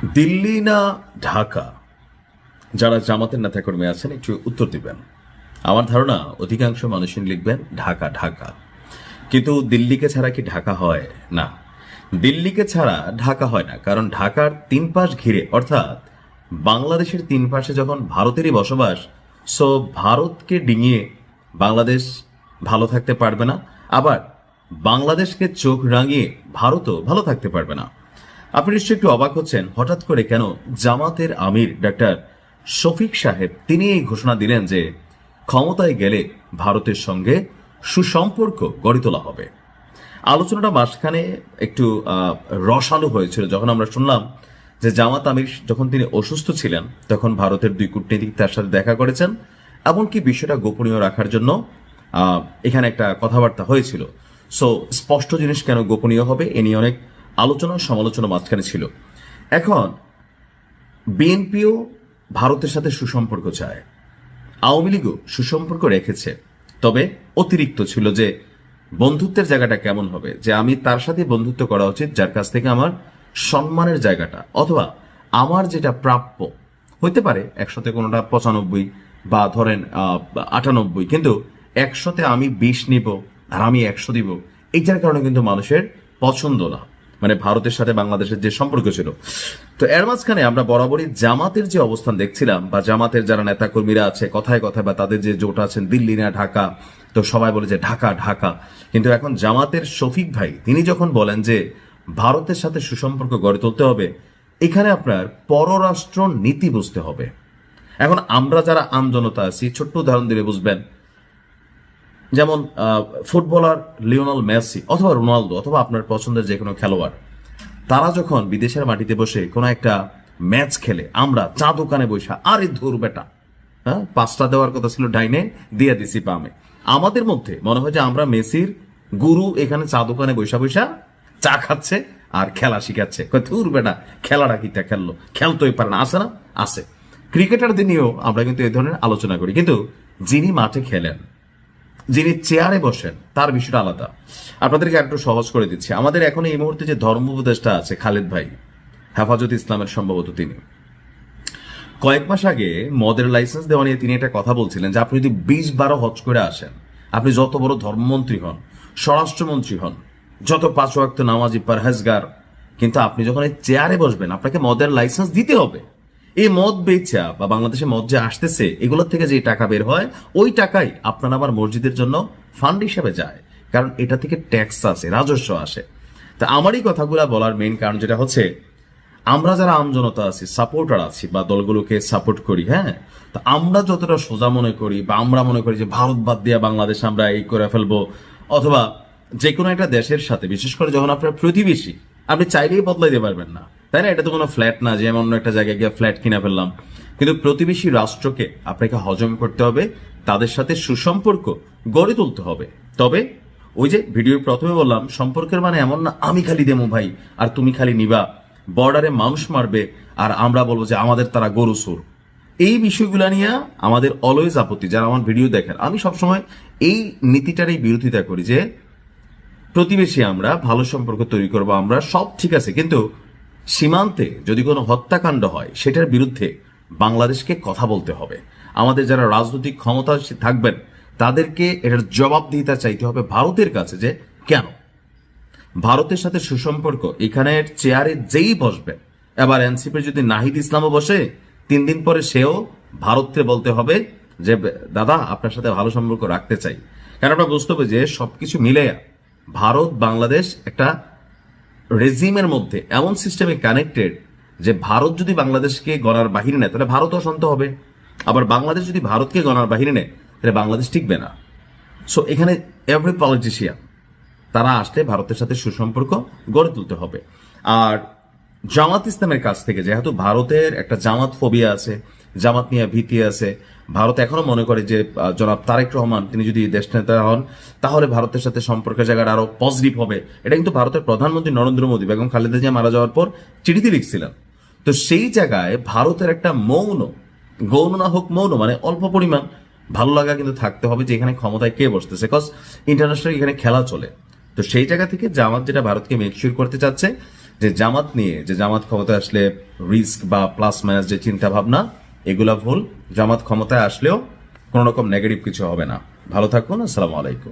দিল্লি না ঢাকা? যারা জামাতের নেতাকর্মী আছেন একটু উত্তর দিবেন। আমার ধারণা অধিকাংশ মানুষই লিখবেন ঢাকা ঢাকা, কিন্তু দিল্লিকে ছাড়া কি ঢাকা হয়? না, দিল্লিকে ছাড়া ঢাকা হয় না। কারণ ঢাকার তিন পাশ ঘিরে, অর্থাৎ বাংলাদেশের তিন পাশে যখন ভারতেরই বসবাস, সো ভারতকে ডিঙিয়ে বাংলাদেশ ভালো থাকতে পারবে না, আবার বাংলাদেশকে চোখ রাঙিয়ে ভারতও ভালো থাকতে পারবে না। আপনি নিশ্চয়ই একটু অবাক হচ্ছেন হঠাৎ করে কেন জামাতের আমির ডাক্তার শফিক সাহেব তিনি এই ঘোষণা দিলেন যে ক্ষমতায় গেলে ভারতের সঙ্গে সুসম্পর্ক গড়ে তোলা হবে। আলোচনাটা মাঝখানে একটু রসালো হয়েছিল যখন আমরা শুনলাম যে জামাত আমির যখন তিনি অসুস্থ ছিলেন তখন ভারতের দুই কূটনীতিক তার সাথে দেখা করেছেন, এমনকি বিষয়টা গোপনীয় রাখার জন্য এখানে একটা কথাবার্তা হয়েছিল। সো স্পষ্ট জিনিস কেন গোপনীয় হবে এ নিয়ে অনেক আলোচনা সমালোচনা মাঝখানে ছিল। এখন বিএনপিও ভারতের সাথে সুসম্পর্ক চায়, আওয়ামী লীগও সুসম্পর্ক রেখেছে, তবে অতিরিক্ত ছিল যে বন্ধুত্বের জায়গাটা কেমন হবে, যে আমি তার সাথে বন্ধুত্ব করা উচিত যার কাছ থেকে আমার সম্মানের জায়গাটা অথবা আমার যেটা প্রাপ্য হইতে পারে। 100তে কোনোটা 95 বা ধরেন 98, কিন্তু 100তে আমি 20 নিব আর আমি 100 দিব, এইটার কারণে কিন্তু মানুষের পছন্দ না, মানে ভারতের সাথে বাংলাদেশের যে সম্পর্ক ছিল। তো এর মাঝখানে আমরা বরাবরই জামাতের যে অবস্থান দেখছিলাম বা জামাতের যারা নেতা কর্মীরা আছে কথায় কথায় বা তাদের যে জোট আছেন দিল্লি না ঢাকা, তো সবাই বলে যে ঢাকা ঢাকা। কিন্তু এখন জামাতের শফিক ভাই তিনি যখন বলেন যে ভারতের সাথে সুসম্পর্ক গড়ে তুলতে হবে, এখানে আপনার পররাষ্ট্র নীতি বুঝতে হবে। এখন আমরা যারা আমজনতা আছি ছোট্ট উদাহরণ দিলে বুঝবেন, যেমন ফুটবলার লিওনেল মেসি অথবা রোনালদো অথবা আপনার পছন্দের যে কোনো খেলোয়াড়, তারা যখন বিদেশের মাটিতে বসে কোনো একটা ম্যাচ খেলে, আমরা চা দোকানে বসে আরে ধুর বেটা, হ্যাঁ 5টা দেওয়ার কথা ছিল ডাইনে দিয়ে দিছি পামে, আমাদের মধ্যে মনে হয় যে আমরা মেসির গুরু এখানে চা দোকানে বৈশা বৈশা চা খাচ্ছে আর খেলা শিখাচ্ছে। ধুর বেটা, খেলাটা কিটা খেললো, খেলতেই পারে না, আছে না আছে। ক্রিকেটারদের নিয়েও আমরা কিন্তু এই ধরনের আলোচনা করি, কিন্তু যিনি মাঠে খেলেন, যিনি চেয়ারে বসেন, তার বিষয়টা আলাদা। আপনাদেরকে একটু সহজ করে দিচ্ছি। আমাদের এখন এই মুহূর্তে যে ধর্ম উপদেষ্টা আছে খালেদ ভাই, হেফাজত ইসলামের সম্ভবত, তিনি কয়েক মাস আগে মদের লাইসেন্স দেওয়া নিয়ে তিনি একটা কথা বলছিলেন যে আপনি যদি 20-12 হজ করে আসেন, আপনি যত বড় ধর্মমন্ত্রী হন, স্বরাষ্ট্রমন্ত্রী হন, যত 5 ওয়াক্ত নামাজি পরহেজগার, কিন্তু আপনি যখন এই চেয়ারে বসবেন আপনাকে মদের লাইসেন্স দিতে হবে। এই মদ বেচা বা বাংলাদেশে মদ যে আসতেছে এগুলোর থেকে যে টাকা বের হয় ওই টাকাই আপনার আমার মসজিদের জন্য ফান্ড হিসেবে যায়, কারণ এটা থেকে ট্যাক্স আসে, রাজস্ব আসে। তা আমারই কথাগুলা বলার মেইন কারণ যেটা হচ্ছে, আমরা যারা আমজনতা আছি, সাপোর্টার আছি বা দলগুলোকে সাপোর্ট করি, হ্যাঁ, তো আমরা যতটা সোজা মনে করি বা আমরা মনে করি যে ভারত বাদ দিয়ে বাংলাদেশ আমরা এই করে ফেলবো, অথবা যে কোনো একটা দেশের সাথে, বিশেষ করে যখন আপনার প্রতিবেশী, আপনি চাইলেই বদলাইতে পারবেন না, তাই না? এটা তো কোনো ফ্ল্যাট না যে অন্য একটা জায়গায় গিয়ে ফ্ল্যাট কিনে ফেললাম। কিন্তু প্রতিবেশী রাষ্ট্রকে আপনাকে হজম করতে হবে, তাদের সাথে সুসম্পর্ক গড়ে তুলতে হবে। তবে ওই যে ভিডিওর প্রথমে বললাম, সম্পর্কের মানে এমন না আমি খালি দেবো ভাই আর তুমি খালি নিবা, বর্ডারে মানুষ মারবে আর আমরা বলবো যে আমাদের তারা গরু সুর। এই বিষয়গুলো নিয়ে আমাদের অলওয়েজ আপত্তি। যারা আমার ভিডিও দেখেন, আমি সবসময় এই নীতিটারই বিরোধিতা করি যে প্রতিবেশী আমরা ভালো সম্পর্ক তৈরি করবো, আমরা সব ঠিক আছে, কিন্তু সীমান্তে যদি কোনো হত্যাকাণ্ড হয় সেটার বিরুদ্ধে বাংলাদেশকে কথা বলতে হবে। আমাদের যারা রাজনৈতিক ক্ষমতা থাকবেন তাদেরকে এটার জবাবদিহিতা চাইতে হবে ভারতের কাছে, যে কেন ভারতের সাথে সুসম্পর্ক এখানের চেয়ারে যেই বসবে, এবার এনসিপির যদি নাহিদ ইসলামও বসে 3 দিন পরে সেও ভারতকে বলতে হবে যে দাদা আপনার সাথে ভালো সম্পর্ক রাখতে চাই। কারণ আমরা বুঝতে হবে যে সবকিছু মিলে ভারত বাংলাদেশ একটা রেজিমের মধ্যে এমন সিস্টেমে কানেক্টেড যে ভারত যদি বাংলাদেশকে গণার বাহিরে নেয় তাহলে ভারত অশান্ত হবে, আবার বাংলাদেশ যদি ভারতকে গণার বাহিরে নেয় তাহলে বাংলাদেশ টিকবে না। সো এখানে এভরি পলিটিশিয়ান তারা আসলে ভারতের সাথে সুসম্পর্ক গড়ে তুলতে হবে। আর জামাত ইসলামের কাছ থেকে, যেহেতু ভারতের একটা জামাত ফোবিয়া আছে, জামাত নিয়ে ভীতি আছে, ভারত এখনো মনে করে যে জনাব তারেক রহমান তিনি যদি দেশ নেতা হন তাহলে ভারতের সাথে সম্পর্কের জায়গাটা আরো পজিটিভ হবে। এটা কিন্তু ভারতের প্রধানমন্ত্রী নরেন্দ্র মোদী বেগম খালেদা জিয়া মারা যাওয়ার পর চিঠিতে লিখছিলেন। তো সেই জায়গায় ভারতের একটা মৌন, গৌণ না হোক মৌন, মানে অল্প পরিমাণ ভালো লাগা কিন্তু থাকতে হবে যে এখানে ক্ষমতায় কে বসতেছে, কজ ইন্টারন্যাশনাল এখানে খেলা চলে। তো সেই জায়গা থেকে জামাত যেটা ভারতকে মেকশিওর করতে চাচ্ছে যে জামাত নিয়ে, যে জামাত ক্ষমতায় আসলে রিস্ক বা প্লাস মাইনাস যে চিন্তা ভাবনা, এগুলা ভুল। জামাত ক্ষমতায় আসলেও কোনো রকম নেগেটিভ কিছু হবে না। ভালো থাকুন। আসসালামু আলাইকুম।